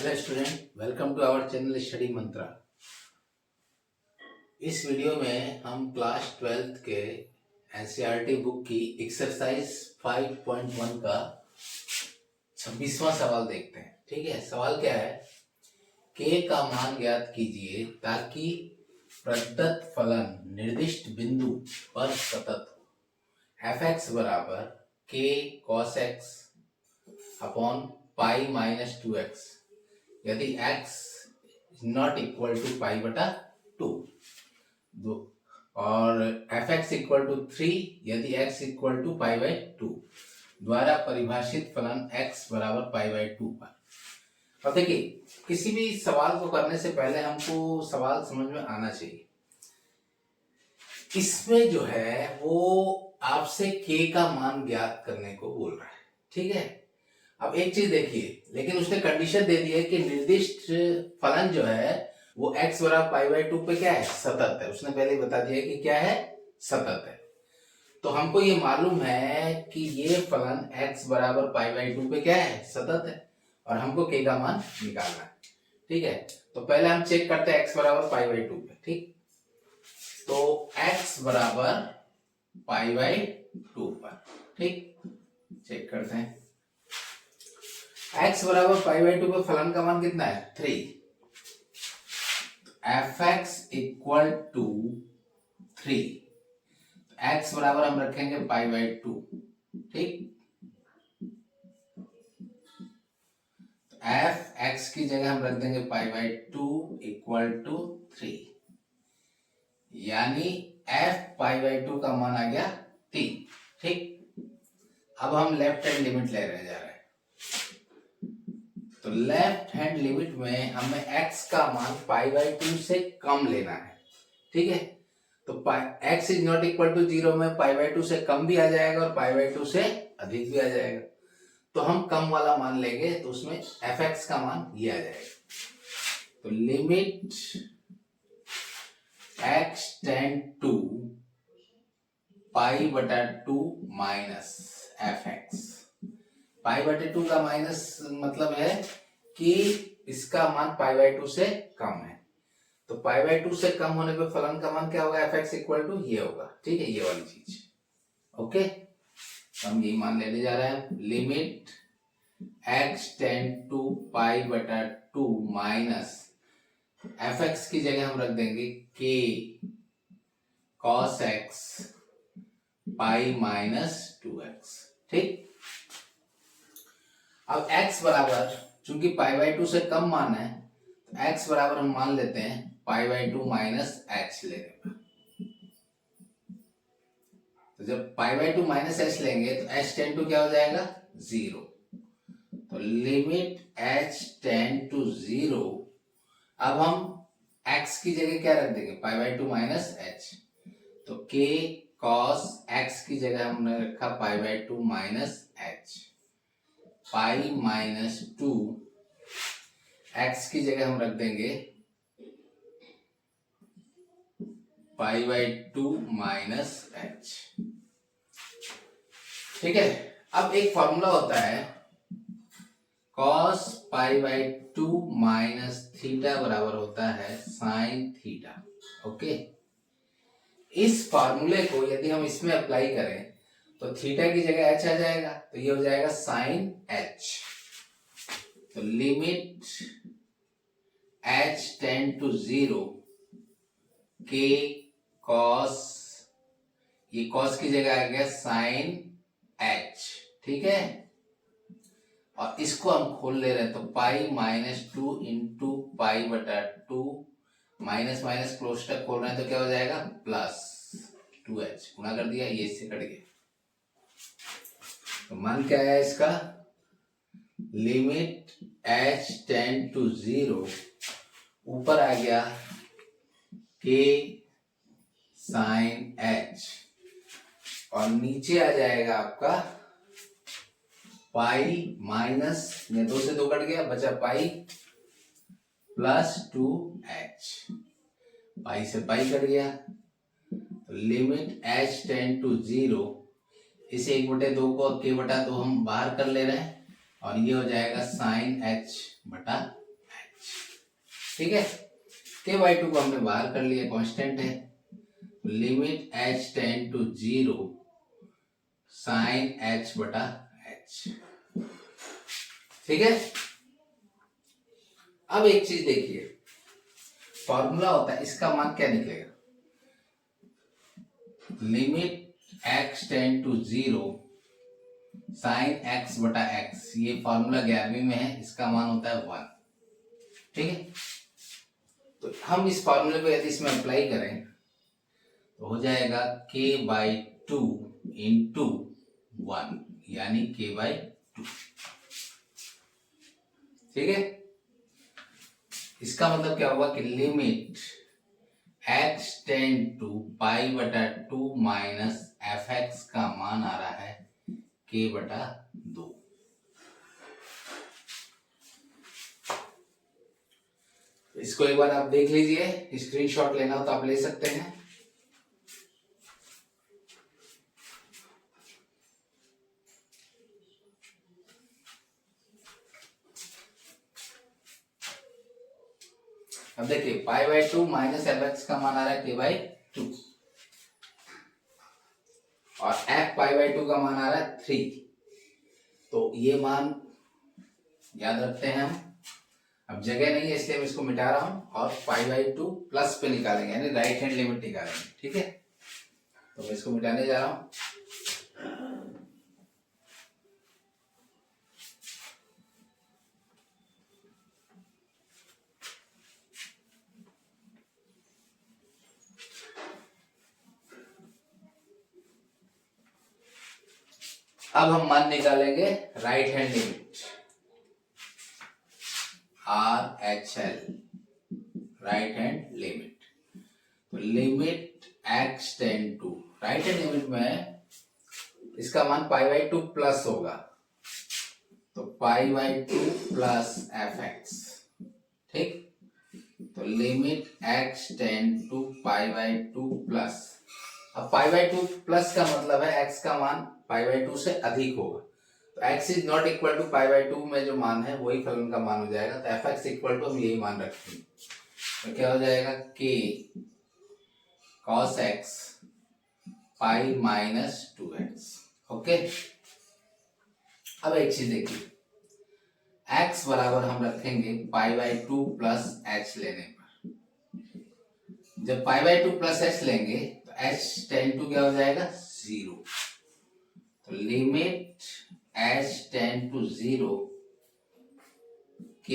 Hello student, welcome to our channel Study Mantra. इस video में हम क्लास 12th के एनसीईआरटी बुक की एक्सरसाइज 5.1 का 26वां सवाल देखते हैं। ठीक है, सवाल क्या है? के का मान ज्ञात कीजिए ताकि प्रदत्त फलन निर्दिष्ट बिंदु पर सतत हो। एफ एक्स बराबर के cos x upon pi minus 2x यदि x नॉट इक्वल टू पाई बटा 2 और एफ एक्स इक्वल टू 3 यदि x equal to pi by 2 द्वारा परिभाषित फलन x बराबर पाई बाई 2 पर। अब देखिए, किसी भी सवाल को करने से पहले हमको सवाल समझ में आना चाहिए। इसमें जो है वो आपसे k का मान ज्ञात करने को बोल रहा है। ठीक है, अब एक चीज देखिए, लेकिन उसने कंडीशन दे दी है कि निर्दिष्ट फलन जो है वो x बराबर पाई बाई 2 पे क्या है, सतत है। उसने पहले बता दिया कि क्या है, सतत है। तो हमको ये मालूम है कि ये फलन x बराबर पाई बाई 2 पे क्या है, सतत है, और हमको k का मान निकालना है। ठीक है, तो पहले हम चेक करते हैं x बराबर पाई बाई 2 पे। ठीक, तो x बराबर पाई बाई 2 पर, ठीक, चेक करते हैं। x बराबर पाई बाई 2 पे फलन का मान कितना है, 3। F x equal to 3, x बराबर हम रखेंगे पाई बाई 2। ठीक, एफ एक्स की जगह हम रख देंगे पाई बाई 2 इक्वल टू 3, यानी f पाई बाई 2 का मान आ गया 3। ठीक, अब हम लेफ्ट हैंड लिमिट ले रहे जा रहे हैं। तो लेफ्ट हैंड लिमिट में हमें x का मान पाई बाई 2 से कम लेना है। ठीक है, तो x is not equal to 0 में पाई बाई 2 से कम भी आ जाएगा और पाई बाई 2 से अधिक भी आ जाएगा। तो हम कम वाला मान लेंगे, तो उसमें एफ एक्स का मान ये आ जाएगा। तो लिमिट x टेंड टू पाई बटा 2 माइनस एफ एक्स। पाई बटे 2 का माइनस मतलब है कि इसका मान पाई बाई 2 से कम है। तो पाई बाई 2 से कम होने पे फलन का मान क्या होगा, एफ एक्स इक्वल टू ये होगा। ठीक है, ये वाली चीज। ओके, तो हम यही मान लेने जा रहे हैं। लिमिट x टेंड टू पाई बटा 2 माइनस एफ एक्स की जगह हम रख देंगे k cos x pi minus 2x। ठीक, अब x बराबर, चूंकि पाई बाई 2 से कम मान है, तो x बराबर हम मान लेते हैं पाई बाई 2 माइनस एच लेंगे। तो जब पाई बाई 2 माइनस एच लेंगे तो h टेंड टू क्या हो जाएगा, 0। तो लिमिट h टेंड टू 0। अब हम x की जगह क्या रख देंगे, पाई बाई 2 माइनस एच। तो k cos x की जगह हमने रखा पाई by 2 minus H. Pi minus 2 x की जगह हम रख देंगे पाई बाई 2 माइनस एच। ठीक है, अब एक फॉर्मूला होता है cos pi by 2 minus theta बराबर होता है साइन थीटा। ओके, इस फॉर्मूले को यदि हम इसमें अप्लाई करें तो थीटा की जगह h आ जाएगा, तो ये हो जाएगा साइन h। तो limit h tend to 0 k cos, ये cos की जगह आ गया साइन h। ठीक है, और इसको हम खोल ले रहे हैं, तो पाई माइनस 2 इंटू पाई बटा 2 माइनस माइनस क्लोज तक खोल रहे हैं, तो क्या हो जाएगा, प्लस 2h। गुणा कर दिया, ये इससे कट गया। तो मान क्या है इसका, लिमिट h टेंड टू 0, ऊपर आ गया k साइन h, और नीचे आ जाएगा आपका पाई माइनस में 2 से 2 कट गया, बचा पाई प्लस 2h। पाई से पाई कट गया, तो लिमिट h टेंड टू 0, इसे 1/2 को k बटा 2 हम बाहर कर ले रहे हैं, और ये हो जाएगा साइन h बटा ठीक है, के बाई टू को हमने बाहर कर लिया, कांस्टेंट है, limit h tend to 0 sine h बटा h। ठीक है, अब एक चीज देखिए, फॉर्मूला होता है, इसका मान क्या निकलेगा, limit x tend to 0 sine x बटा x, ये फॉर्मूला 11वीं में है, इसका मान होता है 1। ठीक है, तो हम इस फॉर्मूले को यदि इसमें अप्लाई करें तो हो जाएगा k बाई टू इंटू 1 यानी k बाई 2। ठीक है, इसका मतलब क्या होगा कि लिमिट x टेंड टू पाई बटा 2 माइनस fx का मान आ रहा है k बटा 2। इसको एक बार आप देख लीजिए, स्क्रीनशॉट लेना हो तो आप ले सकते हैं। अब देखिए पाई बाई 2 माइनस एफ एक्स का मान आ रहा है के बाई 2 और एफ पाई बाई 2 का मान आ रहा है 3। तो ये मान याद रखते हैं हम। अब जगह नहीं है इसलिए मैं इसको मिटा रहा हूं और पाई बाई 2 प्लस पे निकालेंगे यानी राइट हैंड लिमिट निकालेंगे। ठीक है, तो मैं इसको मिटाने जा रहा हूं। अब हम मान निकालेंगे right hand limit RHL, right hand limit. तो limit x tend to, right hand limit में इसका मान पाई बाई 2 प्लस होगा, तो पाई बाई 2 प्लस fx। ठीक, तो limit x tend to pi by 2 plus, अब पाई बाई 2 प्लस का मतलब है x का मान पाई बाई 2 से अधिक होगा, तो x is not equal to pi by 2 में जो मान है वही फलन का मान हो जाएगा। तो fx इक्वल टू हम यही मान रखेंगे, तो क्या हो जाएगा k cos x pi minus 2x। Okay, अब एक चीज देखिए, x बराबर हम रखेंगे पाई बाई 2 प्लस h लेने पर। जब पाई बाई 2 प्लस h लेंगे तो h टेंड टू क्या हो जाएगा 0, तो limit h tend to 0 k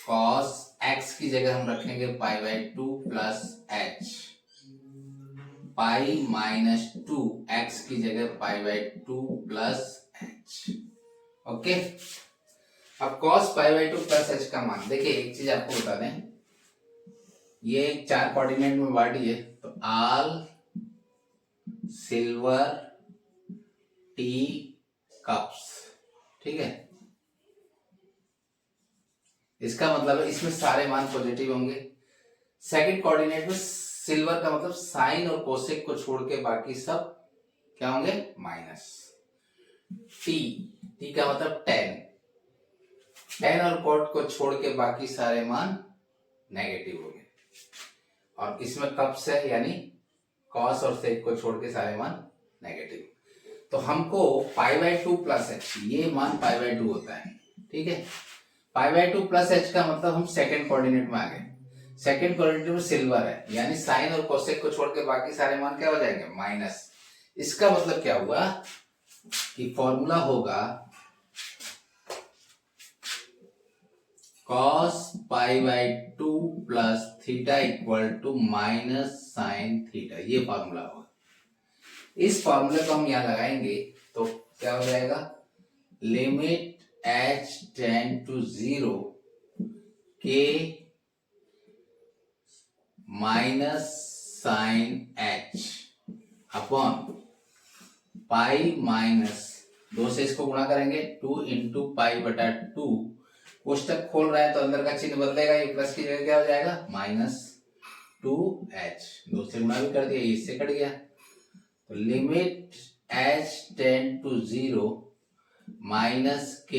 cos x की जगह हम रखेंगे pi by 2 plus h, pi minus 2 x की जगह pi by 2 plus h। Okay, अब cos pi by 2 plus h का मान देखिए, एक चीज आपको बता दें, ये 4 कोऑर्डिनेट में बांटी है, तो ऑल सिल्वर टी कप्स। ठीक है, इसका मतलब है इसमें सारे मान पॉजिटिव होंगे। सेकंड कोऑर्डिनेट में सिल्वर का मतलब साइन और कोसेक को छोड़ के बाकी सब क्या होंगे माइनस। टी का मतलब टेन और कॉट को छोड़ के बाकी सारे मान नेगेटिव होंगे, और इसमें कप्स है यानी कॉस और सेक को छोड़ के सारे मान नेगेटिव। तो हमको पाई बाई 2 प्लस एच, ये मान पाई बाई 2 होता है। ठीक है, पाई बाई 2 प्लस एच का मतलब हम सेकंड कोऑर्डिनेट में आ गए। सेकंड कोऑर्डिनेट में सिल्वर है यानी साइन और कोसेक को छोड़ के बाकी सारे मान क्या हो जाएंगे माइनस। इसका मतलब क्या हुआ कि फॉर्मूला होगा cos pi by 2 plus theta equal to minus sine theta, ये फॉर्मूला होगा। इस फॉर्मूले को हम यहां लगाएंगे तो क्या हो जाएगा, limit h tend to 0 k minus sine h upon pi minus 2 से इसको गुणा करेंगे 2 इंटू पाई बटा 2, कोष्टक खोल रहा है तो अंदर का चिन्ह बदलेगा, ये प्लस की जगह क्या हो जाएगा माइनस 2h, 2 से गुणा भी कर दिया, इससे कट गया। तो limit h tend to 0 minus k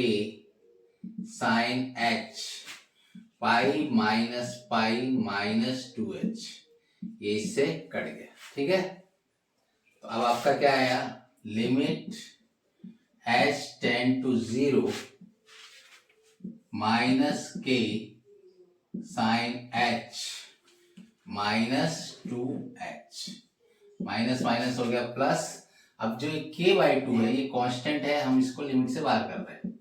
sine h pi minus 2h, ये इससे कट गया। ठीक है, तो अब आपका क्या आया, limit h tend to 0 minus के sine h minus 2h, minus minus हो गया प्लस। अब जो k/2 है ये कांस्टेंट है, हम इसको लिमिट से बाहर कर रहे हैं,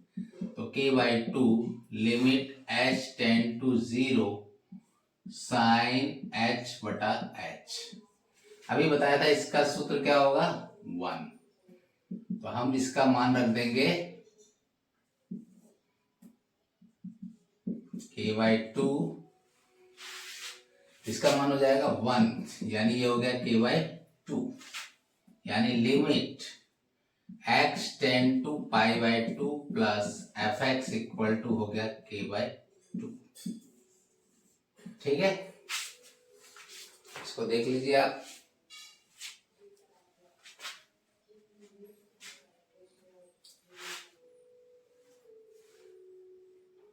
तो k/2 limit h tend to 0 sine h बटा h। अभी बताया था इसका सूत्र क्या होगा, 1, तो हम इसका मान रख देंगे k/2, इसका मान हो जाएगा 1, यानी ये हो गया k/2, यानी लिमिट x टेंड टू पाई/2 प्लस fx इक्वल टू हो गया k/2। ठीक है, इसको देख लीजिए आप।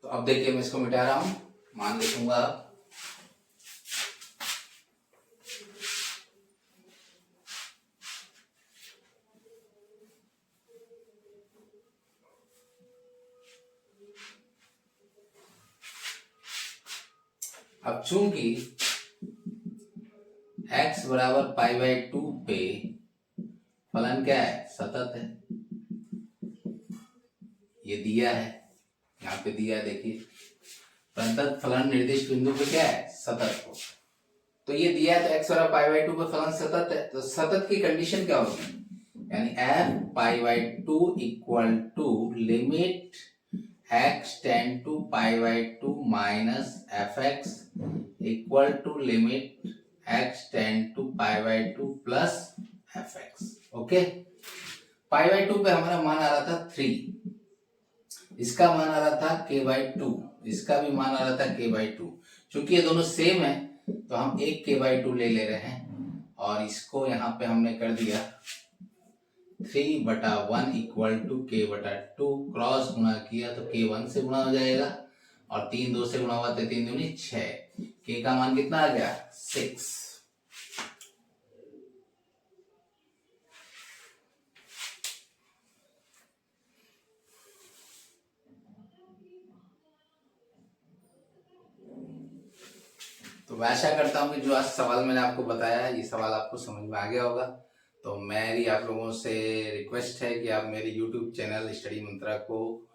तो अब देखिए मैं इसको मिटा रहा हूं, मान लिखूंगा अब। अब चूंकि x बराबर पाई/2 पे फलन क्या है, सतत है, ये दिया है, यहाँ पे दिया है, देखिए प्रदत्त फलन निर्दिष्ट बिंदु पे क्या है, सतत हो। तो ये दिया है, तो x बराबर पाई/2 पे फलन सतत है, तो सतत की कंडीशन क्या होगी, यानी f पाई/2 equal to limit x tend to पाई/2 minus fx equal to limit x tend to पाई/2 प्लस fx। ओके, पाई/2 पे हमारा मान आ रहा था 3, इसका मान आ रहा था k/2, इसका भी मान आ रहा था k/2। चूंकि ये दोनों सेम है तो हम एक k/2 ले रहे हैं, और इसको यहाँ पे हमने कर दिया 3/1 इक्वल टू k/2, क्रॉस गुणा किया तो k 1 से गुणा हो जाएगा, और 3 2 से गुणा हुआ तो 3 दूनी 6, k का मान कितना आ गया, 6। तो मैं आशा करता हूँ कि जो आज सवाल मैंने आपको बताया है, ये सवाल आपको समझ में आ गया होगा। तो मेरी आप लोगों से रिक्वेस्ट है कि आप मेरे YouTube चैनल स्टडी मंत्रा को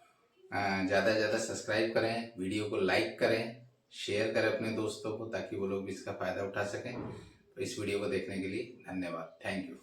ज़्यादा से ज़्यादा सब्सक्राइब करें, वीडियो को लाइक करें, शेयर करें अपने दोस्तों को, ताकि वो लोग भी इसका फ़ायदा उठा सकें। तो इस वीडियो को देखने के लिए धन्यवाद, थैंक यू।